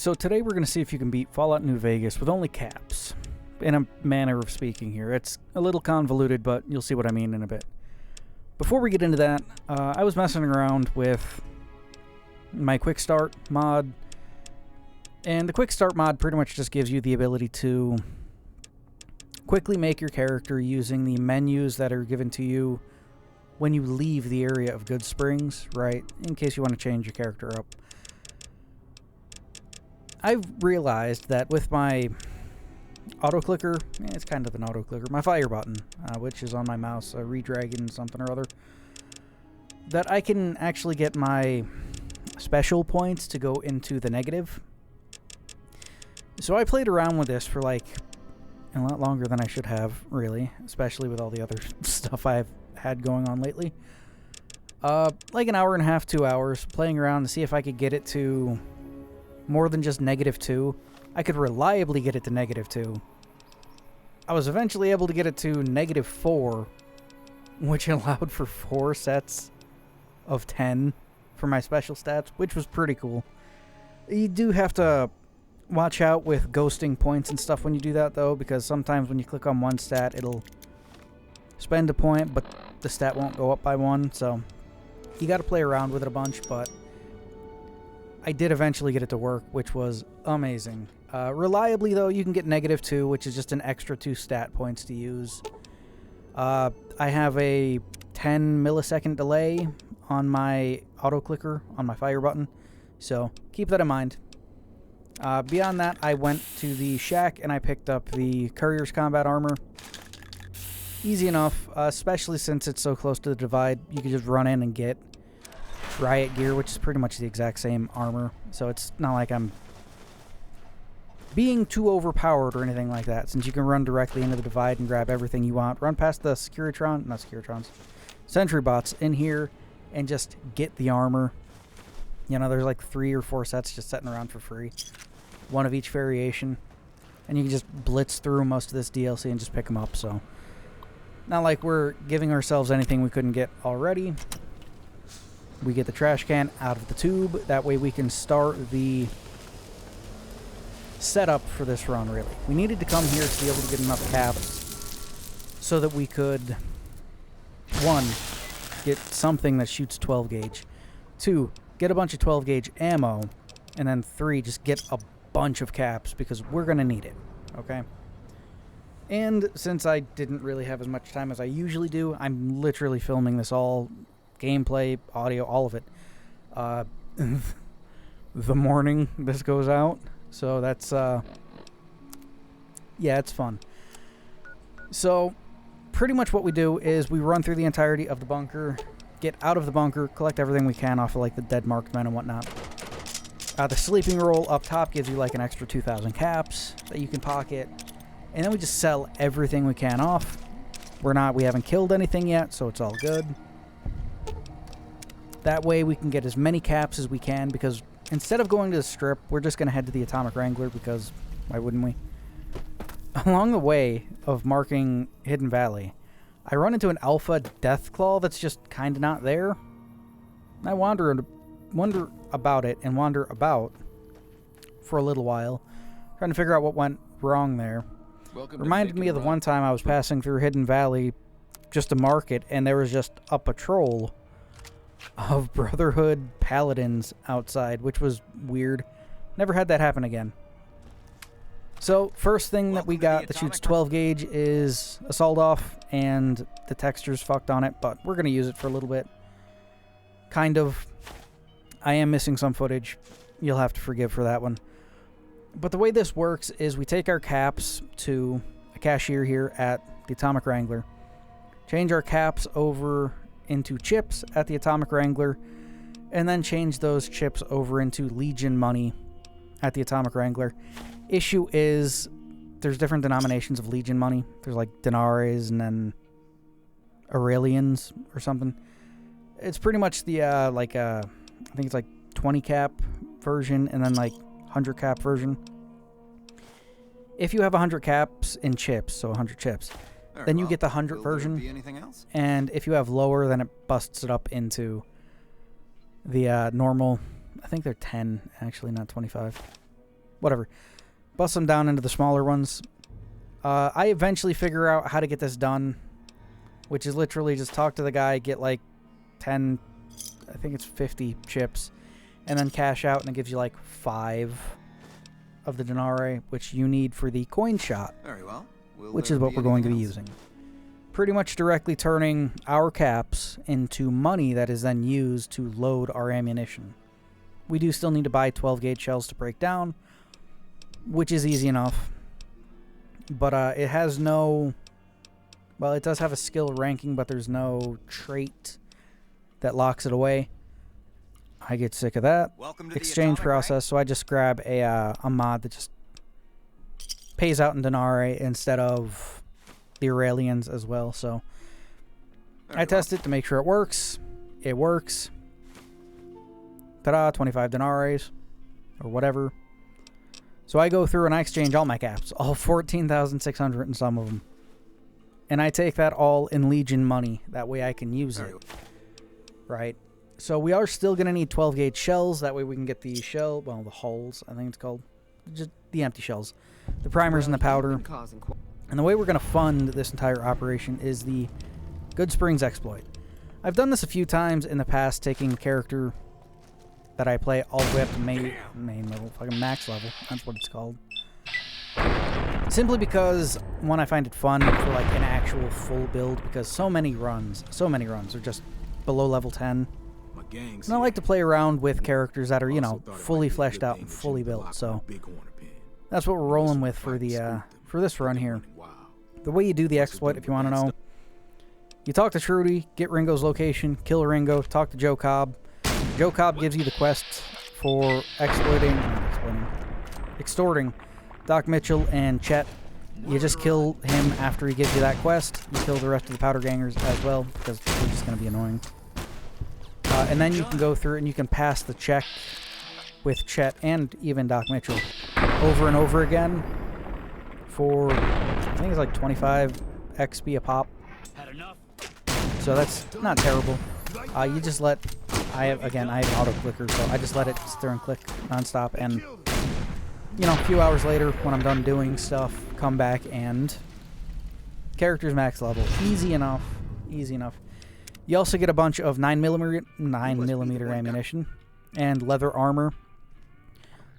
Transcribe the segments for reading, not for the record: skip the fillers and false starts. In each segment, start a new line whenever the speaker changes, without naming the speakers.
So today we're going to see if you can beat Fallout New Vegas with only caps. In a manner of speaking here. It's a little convoluted, but you'll see what I mean in a bit. Before we get into that, I was messing around with my Quick Start mod. And the Quick Start mod pretty much just gives you the ability to quickly make your character using the menus that are given to you when you leave the area of Good Springs, right? In case you want to change your character up. I've realized that with my auto clicker, it's kind of an auto clicker, my fire button, which is on my mouse, redragon something or other, that I can actually get my special points to go into the negative. So I played around with this for like a lot longer than I should have, really, especially with all the other stuff I've had going on lately. Like an hour and a half, 2 hours, playing around to see if I could get it to more than just -2. I could reliably get it to -2. I was eventually able to get it to -4, which allowed for 4 sets of 10 for my special stats, which was pretty cool. You do have to watch out with ghosting points and stuff when you do that, though, because sometimes when you click on one stat, it'll spend a point, but the stat won't go up by 1, so you got to play around with it a bunch, but I did eventually get it to work, which was amazing. Reliably, though, you can get -2, which is just an extra 2 stat points to use. I have a 10 millisecond delay on my auto clicker, on my fire button, so keep that in mind. Beyond that, I went to the shack and I picked up the Courier's Combat Armor. Easy enough, especially since it's so close to the Divide. You can just run in and get Riot Gear, which is pretty much the exact same armor, so it's not like I'm being too overpowered or anything like that, since you can run directly into the Divide and grab everything you want. Run past the Sentry bots in here and just get the armor. You know, there's like 3 or 4 sets just sitting around for free. One of each variation. And you can just blitz through most of this DLC and just pick them up, so not like we're giving ourselves anything we couldn't get already. We get the trash can out of the tube. That way we can start the setup for this run, really. We needed to come here to be able to get enough caps so that we could, 1, get something that shoots 12 gauge. 2, get a bunch of 12 gauge ammo. And then 3, just get a bunch of caps because we're going to need it. Okay? And since I didn't really have as much time as I usually do, I'm literally filming this all, gameplay, audio, all of it, the morning this goes out. So that's, yeah, it's fun. So pretty much what we do is we run through the entirety of the bunker, get out of the bunker, collect everything we can off of like the dead marked men and whatnot. The sleeping roll up top gives you like an extra 2,000 caps that you can pocket. And then we just sell everything we can off. We haven't killed anything yet, so it's all good. That way we can get as many caps as we can, because instead of going to the strip, we're just going to head to the Atomic Wrangler, because why wouldn't we? Along the way of marking Hidden Valley, I run into an Alpha Deathclaw that's just kind of not there. I wonder about it and wander about for a little while, trying to figure out what went wrong there. Reminded me of the one time I was passing through Hidden Valley just to mark it, and there was just a patrol of Brotherhood Paladins outside, which was weird. Never had that happen again. So, first thing that we got that shoots 12 gauge is Assault Off, and the texture's fucked on it, but we're going to use it for a little bit. Kind of. I am missing some footage. You'll have to forgive for that one. But the way this works is we take our caps to a cashier here at the Atomic Wrangler, change our caps over into chips at the Atomic Wrangler, and then change those chips over into Legion money at the Atomic Wrangler. Issue is there's different denominations of Legion money. There's like denaries and then Aurelians or something. It's pretty much the I think it's like 20 cap version and then like 100 cap version. If you have 100 caps in chips, so 100 chips, then you get the 100 version. And if you have lower, then it busts it up into the normal. I think they're 10, actually, not 25. whatever. Bust them down into the smaller ones. I eventually figure out how to get this done, which is literally just talk to the guy, get like 10, I think it's 50 chips, and then cash out, and it gives you like 5 of the denarii, which you need for the coin shot,
Very well.
which is what we're going to be using. Pretty much directly turning our caps into money that is then used to load our ammunition. We do still need to buy 12 gauge shells to break down, which is easy enough. But it has no... Well, it does have a skill ranking, but there's no trait that locks it away. I get sick of that. Exchange process, so I just grab a mod that just pays out in denarii instead of the Aurelians as well. So I test it to make sure it works. It works. Ta-da, 25 denarii or whatever. So I go through and I exchange all my caps, all 14,600 and some of them. And I take that all in Legion money. That way I can use it. Right? So we are still going to need 12 gauge shells. That way we can get the shell, well, the hulls, I think it's called. Just the empty shells. The primers and the powder. And the way we're going to fund this entire operation is the Good Springs exploit. I've done this a few times in the past, taking a character that I play all the way up to main level, fucking max level. That's what it's called. Simply because, one, I find it fun for like an actual full build, because so many runs are just below level 10. And I like to play around with characters that are, you know, fully fleshed out and fully built. So that's what we're rolling with for the for this run here. The way you do the exploit, if you want to know, you talk to Trudy, get Ringo's location, kill Ringo, talk to Joe Cobb. Joe Cobb gives you the quest for extorting Doc Mitchell and Chet. You just kill him after he gives you that quest. You kill the rest of the powder gangers as well, because they're just going to be annoying. And then you can go through and you can pass the check with Chet and even Doc Mitchell over and over again for, I think it's like 25 XP a pop. So that's not terrible. You just let, I have auto clicker, so I just let it sit there and click nonstop, and you know, a few hours later when I'm done doing stuff, come back and character's max level. Easy enough. Easy enough. You also get a bunch of 9mm ammunition and leather armor.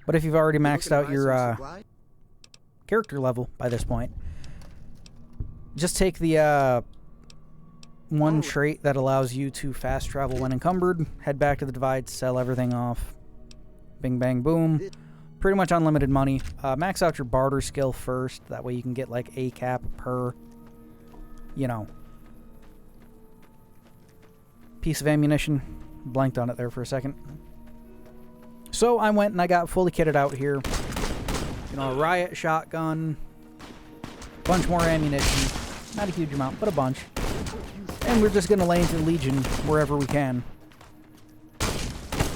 But if you've already maxed out your character level by this point, just take the one trait that allows you to fast travel when encumbered, head back to the Divide, sell everything off. Bing, bang, boom. Pretty much unlimited money. Max out your barter skill first. That way you can get like a cap per, you know, piece of ammunition. Blanked on it there for a second. So I went and I got fully kitted out here. You know, a riot shotgun, bunch more ammunition. Not a huge amount, but a bunch. And we're just going to lay into Legion wherever we can.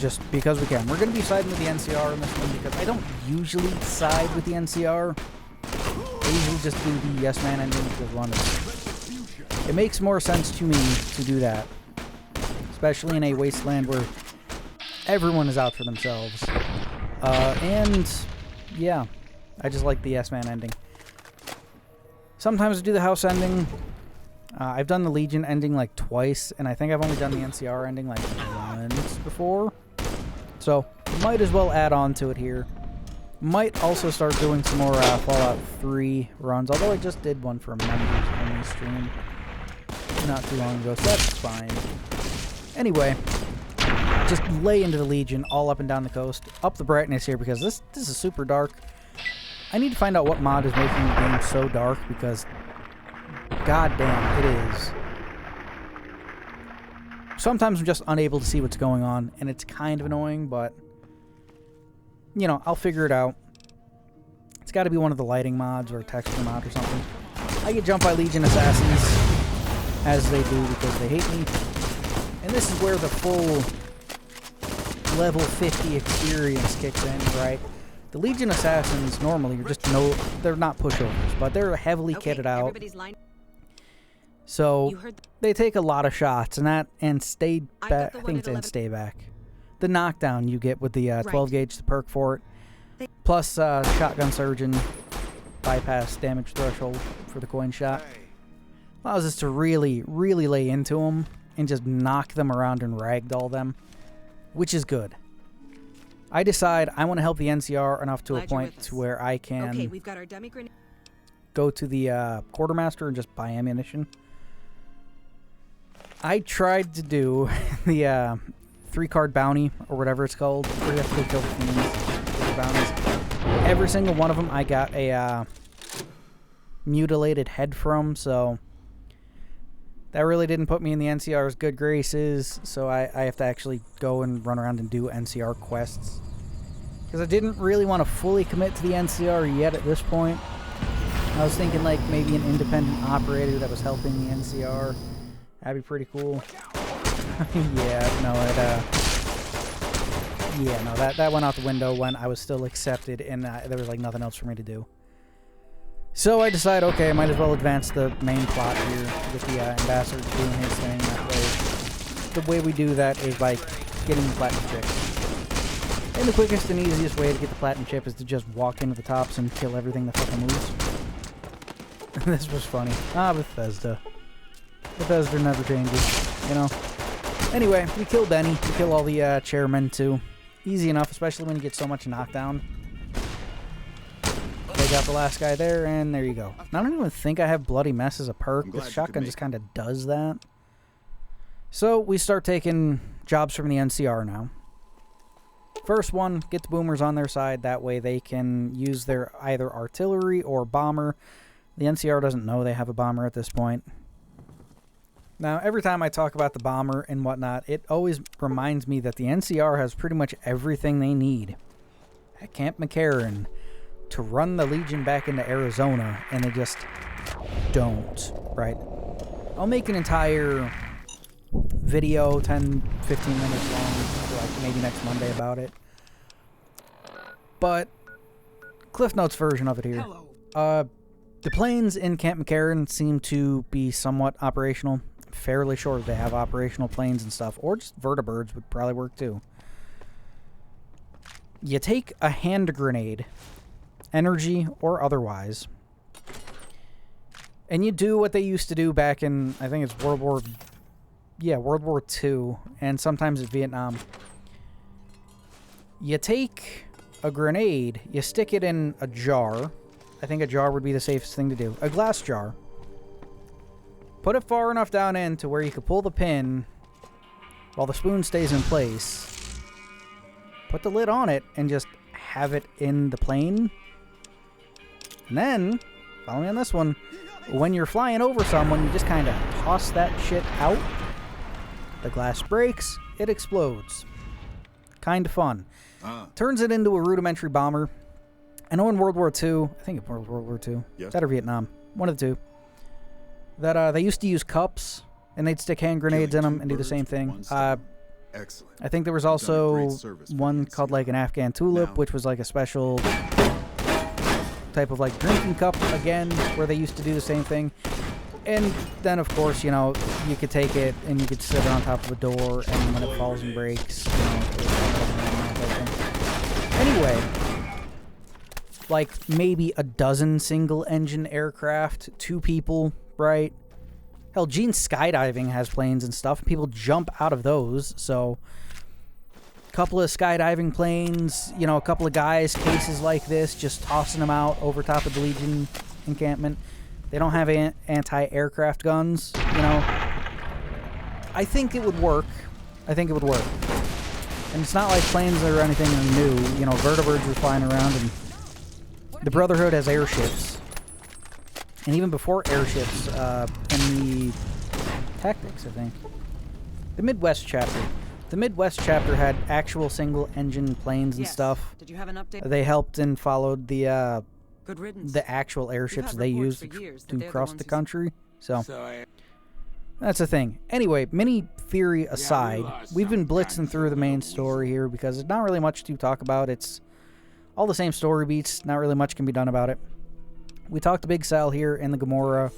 Just because we can. We're going to be siding with the NCR in this one because I don't usually side with the NCR. I usually just do the Yes Man ending with London. It makes more sense to me to do that. Especially in a wasteland where everyone is out for themselves. And, yeah. I just like the Yes Man ending. Sometimes I do the house ending. I've done the Legion ending like twice, and I think I've only done the NCR ending like once before. So, might as well add on to it here. Might also start doing some more Fallout 3 runs, although I just did one for a members only stream not too long ago, so that's fine. Anyway, just lay into the Legion all up and down the coast. Up the brightness here because this is super dark. I need to find out what mod is making the game so dark because god damn, it is. Sometimes I'm just unable to see what's going on, and it's kind of annoying, but you know, I'll figure it out. It's got to be one of the lighting mods or a texture mod or something. I get jumped by Legion assassins, as they do because they hate me. And this is where the full level 50 experience kicks in, right? The Legion assassins normally are just they're not pushovers, but they're heavily kitted out. So they take a lot of shots, and stay back. I think it's in stay back. The knockdown you get with the 12 gauge, the perk for it. Plus, shotgun surgeon bypass damage threshold for the coin shot. Allows us to really, really lay into them and just knock them around and ragdoll them, which is good. I decide I want to help the NCR enough to a point to where I can
we've got our dummy grenade.
Go to the quartermaster and just buy ammunition. I tried to do the 3-card bounty, or whatever it's called, where you have to go kill the fiends, the bounties. Every single one of them I got a mutilated head from, so that really didn't put me in the NCR's good graces, so I have to actually go and run around and do NCR quests. Because I didn't really want to fully commit to the NCR yet at this point. I was thinking like maybe an independent operator that was helping the NCR. That'd be pretty cool. That went out the window when I was still accepted and there was like nothing else for me to do. So I decided, okay, I might as well advance the main plot here with the ambassador doing his thing that way. The way we do that is by getting the platinum chip. And the quickest and easiest way to get the platinum chip is to just walk into the tops and kill everything that fucking moves. This was funny. Bethesda. Bethesda never changes, you know. Anyway, we kill Benny. We kill all the chairmen too. Easy enough, especially when you get so much knockdown. They got the last guy there, and there you go. I don't even think I have Bloody Mess as a perk. This shotgun just kind of does that. So we start taking jobs from the NCR now. First one, get the boomers on their side. That way they can use their either artillery or bomber. The NCR doesn't know they have a bomber at this point. Now, every time I talk about the bomber and whatnot, it always reminds me that the NCR has pretty much everything they need at Camp McCarran to run the Legion back into Arizona, and they just don't, right? I'll make an entire video, 10, 15 minutes long, like maybe next Monday about it. But, Cliff Notes version of it here. The planes in Camp McCarran seem to be somewhat operational. Fairly sure they have operational planes and stuff, or just vertibirds would probably work too. You take a hand grenade, energy or otherwise, and you do what they used to do back in, I think it's World War II, and sometimes it's Vietnam. You take a grenade, you stick it in a jar. I think a jar would be the safest thing to do. A glass jar. Put it far enough down in to where you can pull the pin while the spoon stays in place. Put the lid on it and just have it in the plane. And then, follow me on this one, when you're flying over someone, you just kind of toss that shit out. The glass breaks, it explodes. Kind of fun. Turns it into a rudimentary bomber. I know in World War II, I think it was World War II, yes. That or Vietnam, one of the two, that they used to use cups, and they'd stick hand grenades in them and do the same thing.
Excellent.
I think there was also one called like an Afghan tulip, which was like a special type of like drinking cup, again, where they used to do the same thing. And then, of course, you know, you could take it and you could sit it on top of a door, and when it falls and breaks, you know, anyway, like maybe a dozen single-engine aircraft, 2 people, right? Hell, Gene skydiving has planes and stuff. People jump out of those, so a couple of skydiving planes, you know, a couple of guys, cases like this, just tossing them out over top of the Legion encampment. They don't have anti-aircraft guns, you know. I think it would work. I think it would work. And it's not like planes or anything new. You know, vertibirds were flying around, and the Brotherhood has airships. And even before airships, in the Tactics, I think. The Midwest chapter. The Midwest chapter had actual single-engine planes and stuff.
Did you have an update?
They helped and followed the
Good riddance.
the actual airships they used to cross the country. So that's the thing. Anyway, mini theory aside, we've been blitzing through the main story here because there's not really much to talk about. It's all the same story beats. Not really much can be done about it. We talked to Big Sal here in the Gamorra,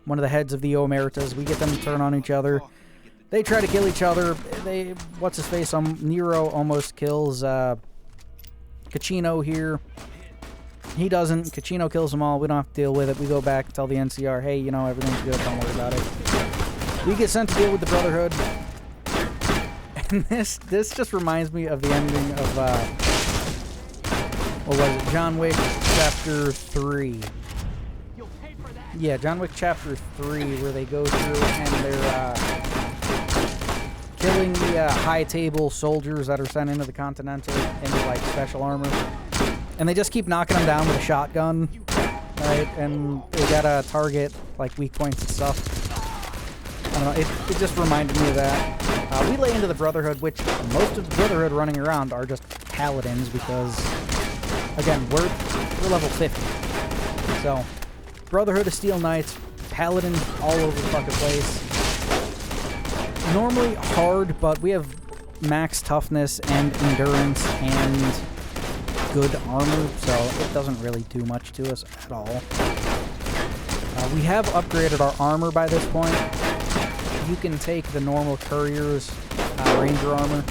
one of the heads of the Omertas. We get them to turn on each other. They try to kill each other. What's his face? Nero almost kills Kachino here. He doesn't. Kachino kills them all. We don't have to deal with it. We go back and tell the NCR, hey, you know, everything's good. Don't worry about it. We get sent to deal with the Brotherhood. And this just reminds me of the ending of, what was it? John Wick Chapter 3. Yeah, John Wick Chapter 3, where they go through and they're, killing the high table soldiers that are sent into the Continental into like special armor, and they just keep knocking them down with a shotgun, right? And they gotta target like weak points and stuff. I don't know. It just reminded me of that. We lay into the Brotherhood, which most of the Brotherhood running around are just paladins because, again, we're level 50. So Brotherhood of Steel Knights, paladins all over the fucking place. Normally hard, but we have max toughness and endurance and good armor, so it doesn't really do much to us at all. We have upgraded our armor by this point. You can take the normal courier's ranger armor,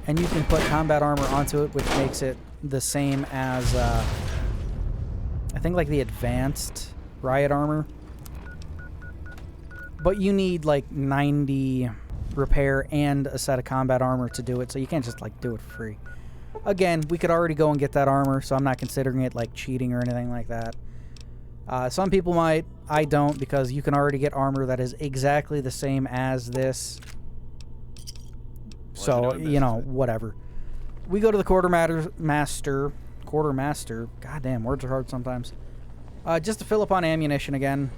and you can put combat armor onto it, which makes it the same as, I think, like the advanced riot armor. But you need like 90 repair and a set of combat armor to do it, so you can't just like do it for free. Again, we could already go and get that armor, so I'm not considering it like cheating or anything like that. Some people might. I don't, because you can already get armor that is exactly the same as this. So, you know, whatever. We go to the quartermaster. Goddamn, words are hard sometimes. Just to fill up on ammunition again.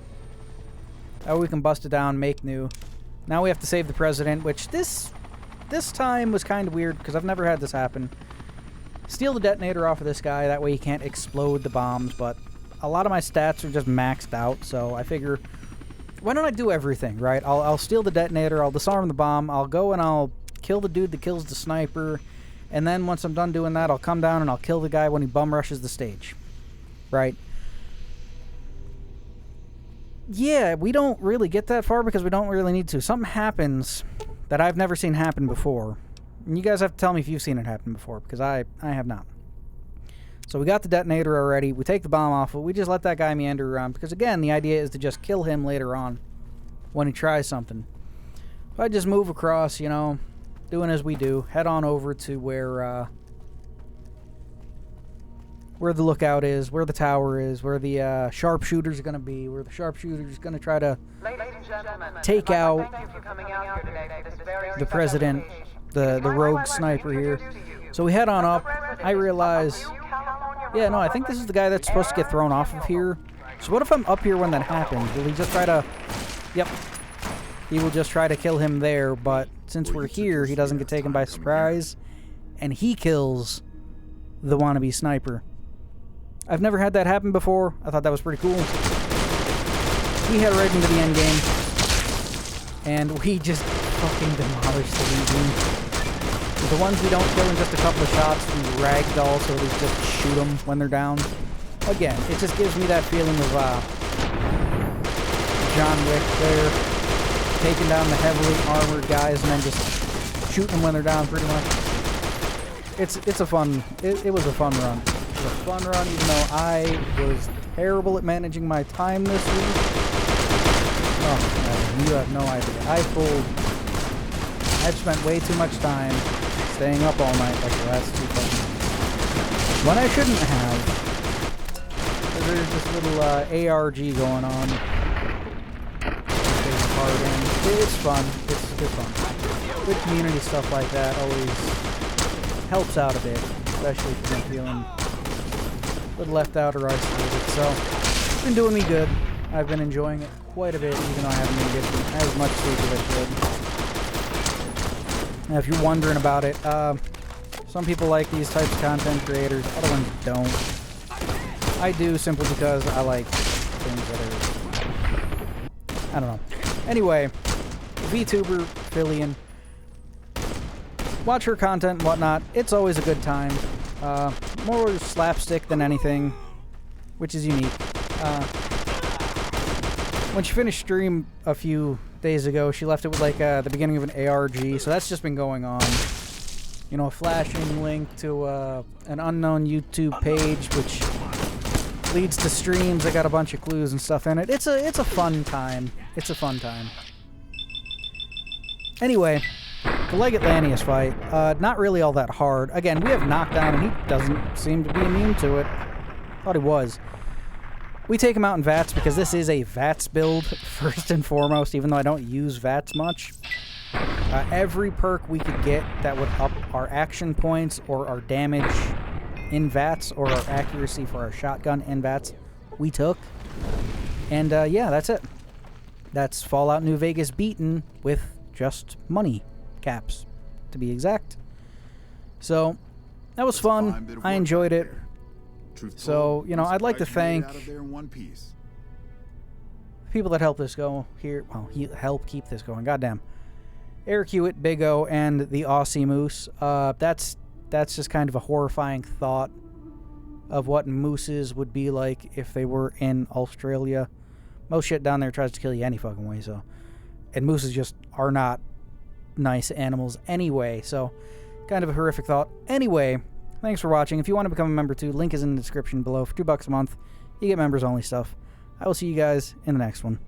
We can bust it down, make new. Now we have to save the president, which this time was kind of weird because I've never had this happen. Steal the detonator off of this guy, that way he can't explode the bombs, but a lot of my stats are just maxed out, so I figure, why don't I do everything, right? I'll steal the detonator, I'll disarm the bomb, I'll go and I'll kill the dude that kills the sniper, and then once I'm done doing that, I'll come down and I'll kill the guy when he bum rushes the stage, right? Yeah, we don't really get that far because we don't really need to. Something happens that I've never seen happen before. And you guys have to tell me if you've seen it happen before, because I have not. So we got the detonator already. We take the bomb off, but we just let that guy meander around. Because, again, the idea is to just kill him later on when he tries something. So I just move across, you know, doing as we do. Head on over to where the lookout is, where the tower is, where the sharpshooters are going to be, where the sharpshooters are going to try to take out the president, the rogue sniper here. So we head on up. I realize, yeah, no, I think this is the guy that's supposed to get thrown off of here. So what if I'm up here when that happens? Will he just try to, yep, he will just try to kill him there, but since we're here, he doesn't get taken by surprise, and he kills the wannabe sniper. I've never had that happen before. I thought that was pretty cool. We head right into the end game, and we just fucking demolished the Legion. The ones we don't kill in just a couple of shots, we ragdoll, so we just shoot them when they're down. Again, it just gives me that feeling of John Wick there, taking down the heavily armored guys and then just shooting them when they're down, pretty much. It's a fun. It was a fun run. A fun run, even though I was terrible at managing my time this week. Oh, man, you have no idea. I've spent way too much time staying up all night like the last 2 months. When I shouldn't have. There's this little ARG going on. It's fun. It's fun. Good community stuff like that always helps out a bit, especially if you're feeling a little left out or isolated. So, it's been doing me good. I've been enjoying it quite a bit, even though I haven't been getting as much sleep as I should. Now, if you're wondering about it, some people like these types of content creators, other ones don't. I do simply because I like things that are, I don't know. Anyway, VTuber, Fillion. Watch her content and whatnot. It's always a good time. More slapstick than anything, which is unique. When she finished stream a few days ago, she left it with like the beginning of an ARG, so that's just been going on. you know, a flashing link to an unknown YouTube page, which leads to streams. I got a bunch of clues and stuff in it. It's a fun time. It's a fun time. Anyway, the Leggett-Lanius fight, not really all that hard. Again, we have knockdown, and he doesn't seem to be immune to it. Thought he was. We take him out in VATS because this is a VATS build, first and foremost, even though I don't use VATS much. Every perk we could get that would up our action points or our damage in VATS or our accuracy for our shotgun in VATS, we took. And yeah, that's it. That's Fallout New Vegas beaten with just money caps, to be exact. So, that was fun. I enjoyed it. So, you know, I'd like to thank people that helped this go here. Well, help keep this going. Goddamn. Eric Hewitt, Big O, and the Aussie Moose. That's just kind of a horrifying thought of what mooses would be like if they were in Australia. Most shit down there tries to kill you any fucking way, so. And mooses just are not nice animals anyway, so kind of a horrific thought. Anyway, thanks for watching. If you want to become a member too, link is in the description below. For $2 a month, you get members only stuff. I will see you guys in the next one.